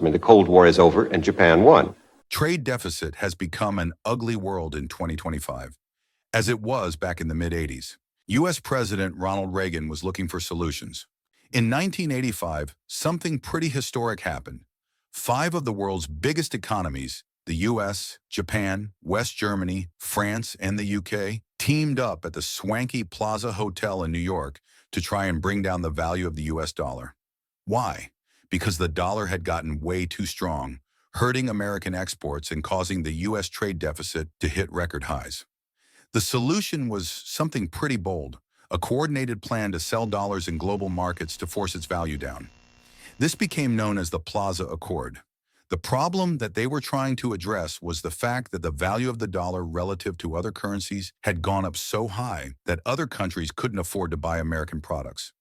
I mean, the Cold War is over and Japan won. Trade deficit has become an ugly world in 2025, as it was back in the mid-80s. U.S. President Ronald Reagan was looking for solutions. In 1985, something pretty historic happened. Five of the world's biggest economies, the U.S., Japan, West Germany, France, and the U.K., teamed up at the swanky Plaza Hotel in New York to try and bring down the value of the U.S. dollar. Why? Because the dollar had gotten way too strong, hurting American exports and causing the U.S. trade deficit to hit record highs. The solution was something pretty bold, a coordinated plan to sell dollars in global markets to force its value down. This became known as the Plaza Accord. The problem that they were trying to address was the fact that the value of the dollar relative to other currencies had gone up so high that other countries couldn't afford to buy American products.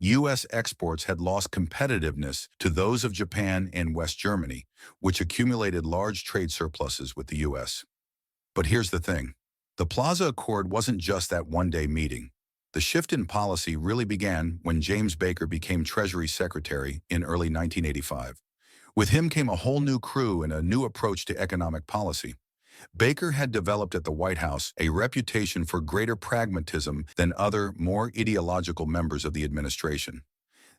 U.S. exports had lost competitiveness to those of Japan and West Germany, which accumulated large trade surpluses with the U.S. But here's the thing. The Plaza Accord wasn't just that one-day meeting. The shift in policy really began when James Baker became Treasury Secretary in early 1985. With him came a whole new crew and a new approach to economic policy. Baker had developed at the White House a reputation for greater pragmatism than other, more ideological members of the administration.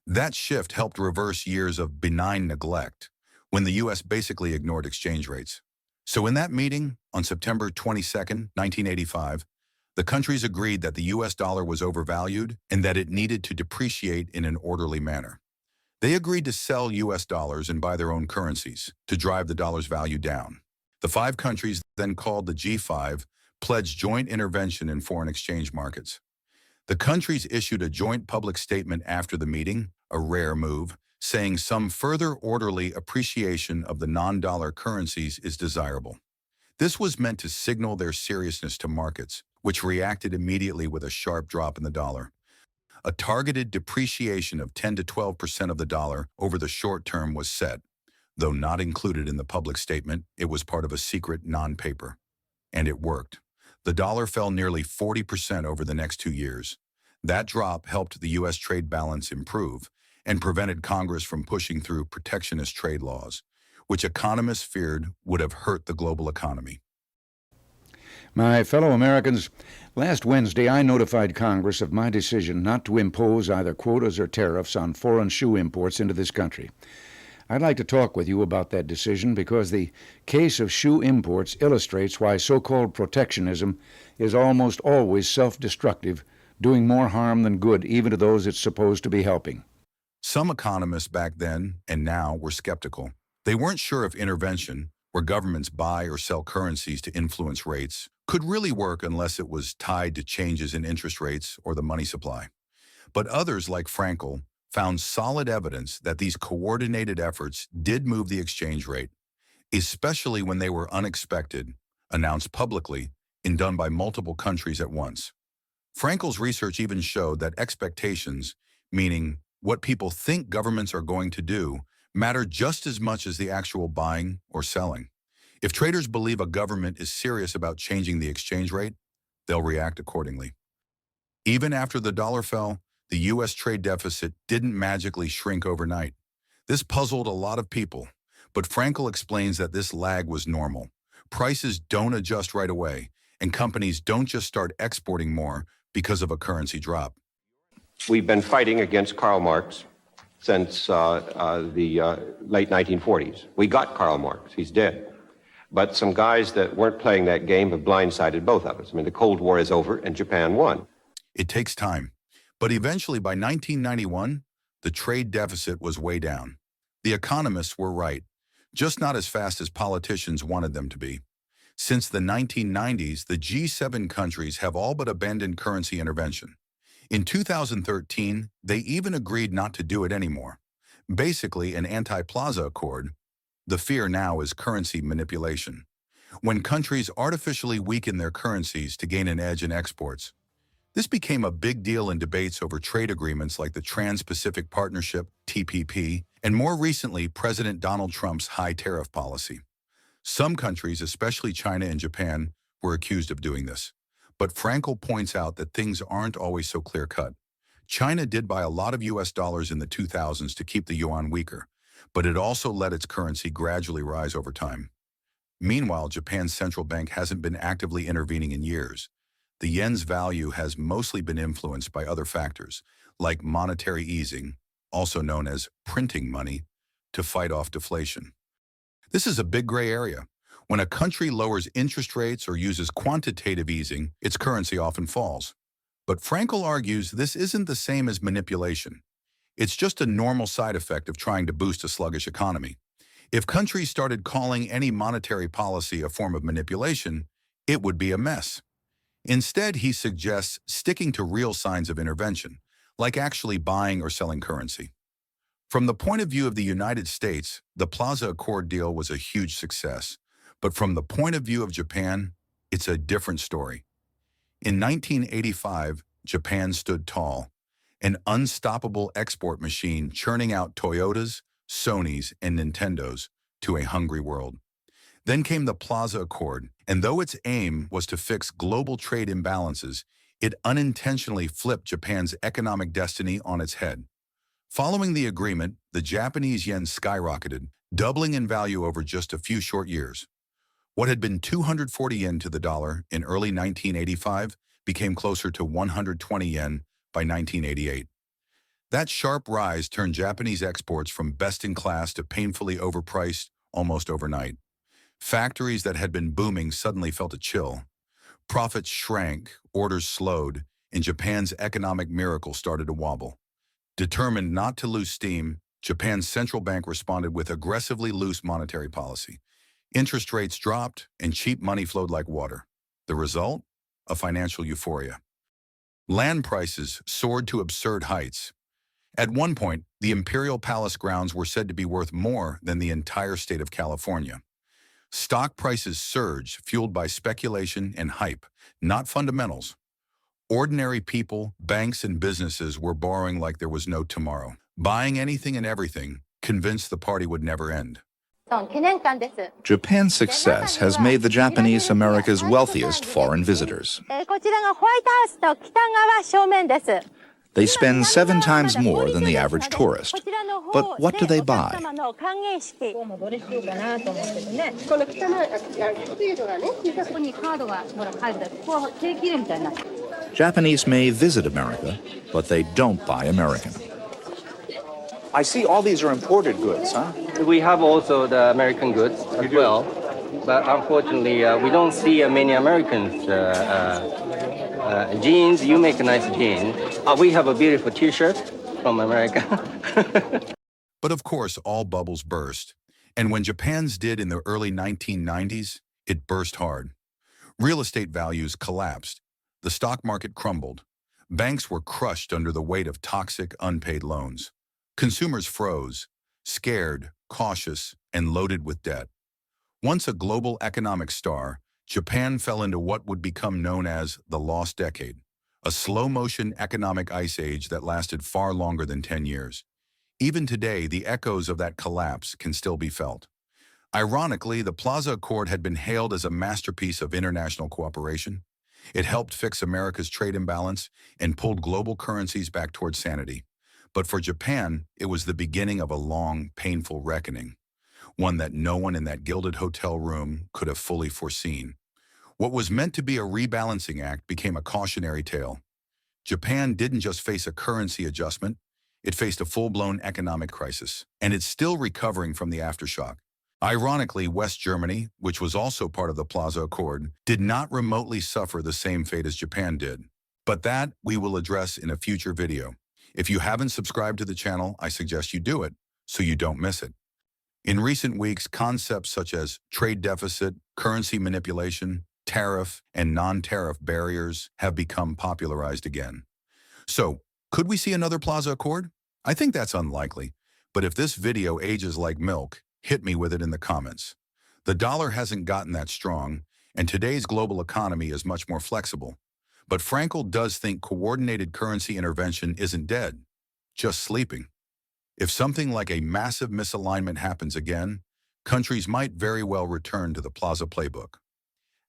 That shift helped reverse years of benign neglect, when the U.S. basically ignored exchange rates. So in that meeting, on September 22, 1985, the countries agreed that the U.S. dollar was overvalued and that it needed to depreciate in an orderly manner. They agreed to sell U.S. dollars and buy their own currencies to drive the dollar's value down. The five countries, then called the G5, pledged joint intervention in foreign exchange markets. The countries issued a joint public statement after the meeting, a rare move, saying some further orderly appreciation of the non-dollar currencies is desirable. This was meant to signal their seriousness to markets, which reacted immediately with a sharp drop in the dollar. A targeted depreciation of 10 to 12% of the dollar over the short term was set. Though not included in the public statement, it was part of a secret non-paper. And it worked. The dollar fell nearly 40% over the next 2 years. That drop helped the U.S. trade balance improve and prevented Congress from pushing through protectionist trade laws, which economists feared would have hurt the global economy. My fellow Americans, last Wednesday I notified Congress of my decision not to impose either quotas or tariffs on foreign shoe imports into this country. I'd like to talk with you about that decision because the case of shoe imports illustrates why so-called protectionism is almost always self-destructive, doing more harm than good even to those it's supposed to be helping. Some economists back then and now were skeptical. They weren't sure if intervention, where governments buy or sell currencies to influence rates, could really work unless it was tied to changes in interest rates or the money supply. But others, like Frankel, found solid evidence that these coordinated efforts did move the exchange rate, especially when they were unexpected, announced publicly, and done by multiple countries at once. Frankel's research even showed that expectations, meaning what people think governments are going to do, matter just as much as the actual buying or selling. If traders believe a government is serious about changing the exchange rate, they'll react accordingly. Even after the dollar fell, the U.S. trade deficit didn't magically shrink overnight. This puzzled a lot of people, but Frankel explains that this lag was normal. Prices don't adjust right away, and companies don't just start exporting more because of a currency drop. We've been fighting against Karl Marx since the late 1940s. We got Karl Marx. He's dead. But some guys that weren't playing that game have blindsided both of us. I mean, the Cold War is over and Japan won. It takes time. But eventually, by 1991, the trade deficit was way down. The economists were right, just not as fast as politicians wanted them to be. Since the 1990s, the G7 countries have all but abandoned currency intervention. In 2013, they even agreed not to do it anymore. Basically, an anti-Plaza Accord. The fear now is currency manipulation. When countries artificially weaken their currencies to gain an edge in exports. This became a big deal in debates over trade agreements like the Trans-Pacific Partnership, TPP, and more recently, President Donald Trump's high tariff policy. Some countries, especially China and Japan, were accused of doing this. But Frankel points out that things aren't always so clear-cut. China did buy a lot of U.S. dollars in the 2000s to keep the yuan weaker, but it also let its currency gradually rise over time. Meanwhile, Japan's central bank hasn't been actively intervening in years. The yen's value has mostly been influenced by other factors, like monetary easing, also known as printing money, to fight off deflation. This is a big gray area. When a country lowers interest rates or uses quantitative easing, its currency often falls. But Frankel argues this isn't the same as manipulation. It's just a normal side effect of trying to boost a sluggish economy. If countries started calling any monetary policy a form of manipulation, it would be a mess. Instead, he suggests sticking to real signs of intervention, like actually buying or selling currency. From the point of view of the United States, the Plaza Accord deal was a huge success. But from the point of view of Japan, it's a different story. In 1985, Japan stood tall, an unstoppable export machine churning out Toyotas, Sonys, and Nintendos to a hungry world. Then came the Plaza Accord, and though its aim was to fix global trade imbalances, it unintentionally flipped Japan's economic destiny on its head. Following the agreement, the Japanese yen skyrocketed, doubling in value over just a few short years. What had been 240 yen to the dollar in early 1985 became closer to 120 yen by 1988. That sharp rise turned Japanese exports from best-in-class to painfully overpriced almost overnight. Factories that had been booming suddenly felt a chill. Profits shrank, orders slowed, and Japan's economic miracle started to wobble. Determined not to lose steam, Japan's central bank responded with aggressively loose monetary policy. Interest rates dropped, and cheap money flowed like water. The result? A financial euphoria. Land prices soared to absurd heights. At one point, the Imperial Palace grounds were said to be worth more than the entire state of California. Stock prices surged, fueled by speculation and hype, not fundamentals. Ordinary people, banks, and businesses were borrowing like there was no tomorrow, buying anything and everything, convinced the party would never end. Japan's success has made the Japanese America's wealthiest foreign visitors. They spend 7 times more than the average tourist. But what do they buy? Japanese may visit America, but they don't buy American. I see all these are imported goods, huh? We have also the American goods as well, but unfortunately, we don't see many Americans. Jeans, you make a nice jean. We have a beautiful T-shirt from America. But of course, all bubbles burst. And when Japan's did in the early 1990s, it burst hard. Real estate values collapsed. The stock market crumbled. Banks were crushed under the weight of toxic, unpaid loans. Consumers froze, scared, cautious, and loaded with debt. Once a global economic star, Japan fell into what would become known as the lost decade, a slow-motion economic ice age that lasted far longer than 10 years. Even today, the echoes of that collapse can still be felt. Ironically, the Plaza Accord had been hailed as a masterpiece of international cooperation. It helped fix America's trade imbalance and pulled global currencies back toward sanity. But for Japan, it was the beginning of a long, painful reckoning, one that no one in that gilded hotel room could have fully foreseen. What was meant to be a rebalancing act became a cautionary tale. Japan didn't just face a currency adjustment, it faced a full-blown economic crisis, and it's still recovering from the aftershock. Ironically, West Germany, which was also part of the Plaza Accord, did not remotely suffer the same fate as Japan did. But that we will address in a future video. If you haven't subscribed to the channel, I suggest you do it so you don't miss it. In recent weeks, concepts such as trade deficit, currency manipulation, tariff, and non-tariff barriers have become popularized again. So, could we see another Plaza Accord? I think that's unlikely, but if this video ages like milk, hit me with it in the comments. The dollar hasn't gotten that strong, and today's global economy is much more flexible. But Frankel does think coordinated currency intervention isn't dead, just sleeping. If something like a massive misalignment happens again, countries might very well return to the Plaza playbook.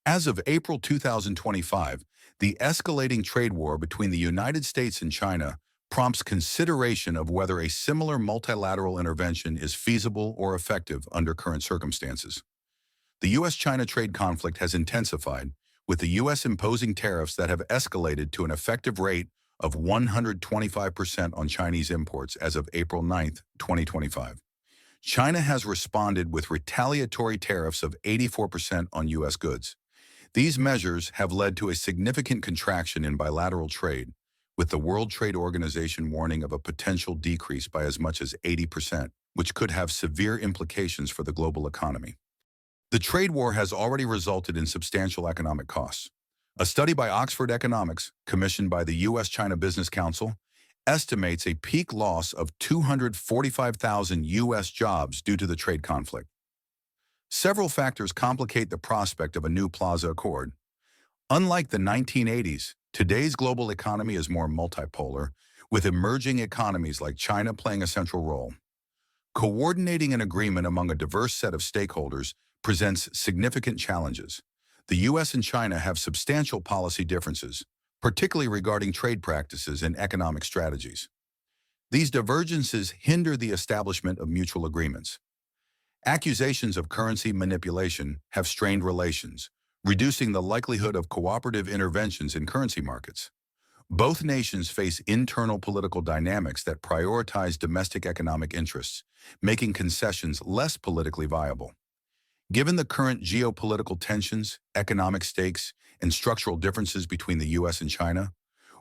As of April 2025, the escalating trade war between the United States and China prompts consideration of whether a similar multilateral intervention is feasible or effective under current circumstances. The U.S.-China trade conflict has intensified, with the U.S. imposing tariffs that have escalated to an effective rate of 125% on Chinese imports as of April 9, 2025. China has responded with retaliatory tariffs of 84% on U.S. goods. These measures have led to a significant contraction in bilateral trade, with the World Trade Organization warning of a potential decrease by as much as 80%, which could have severe implications for the global economy. The trade war has already resulted in substantial economic costs. A study by Oxford Economics, commissioned by the U.S.-China Business Council, estimates a peak loss of 245,000 U.S. jobs due to the trade conflict. Several factors complicate the prospect of a new Plaza Accord. Unlike the 1980s, today's global economy is more multipolar, with emerging economies like China playing a central role. Coordinating an agreement among a diverse set of stakeholders presents significant challenges. The U.S. and China have substantial policy differences, particularly regarding trade practices and economic strategies. These divergences hinder the establishment of mutual agreements. Accusations of currency manipulation have strained relations, reducing the likelihood of cooperative interventions in currency markets. Both nations face internal political dynamics that prioritize domestic economic interests, making concessions less politically viable. Given the current geopolitical tensions, economic stakes, and structural differences between the U.S. and China,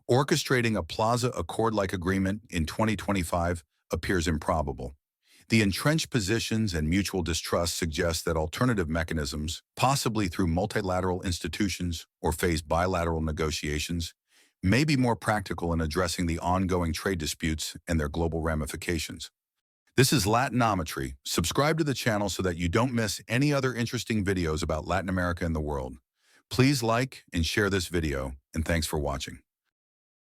orchestrating a Plaza Accord-like agreement in 2025 appears improbable. The entrenched positions and mutual distrust suggest that alternative mechanisms, possibly through multilateral institutions or phased bilateral negotiations, may be more practical in addressing the ongoing trade disputes and their global ramifications. This is Latinometry. Subscribe to the channel so that you don't miss any other interesting videos about Latin America and the world. Please like and share this video, and thanks for watching.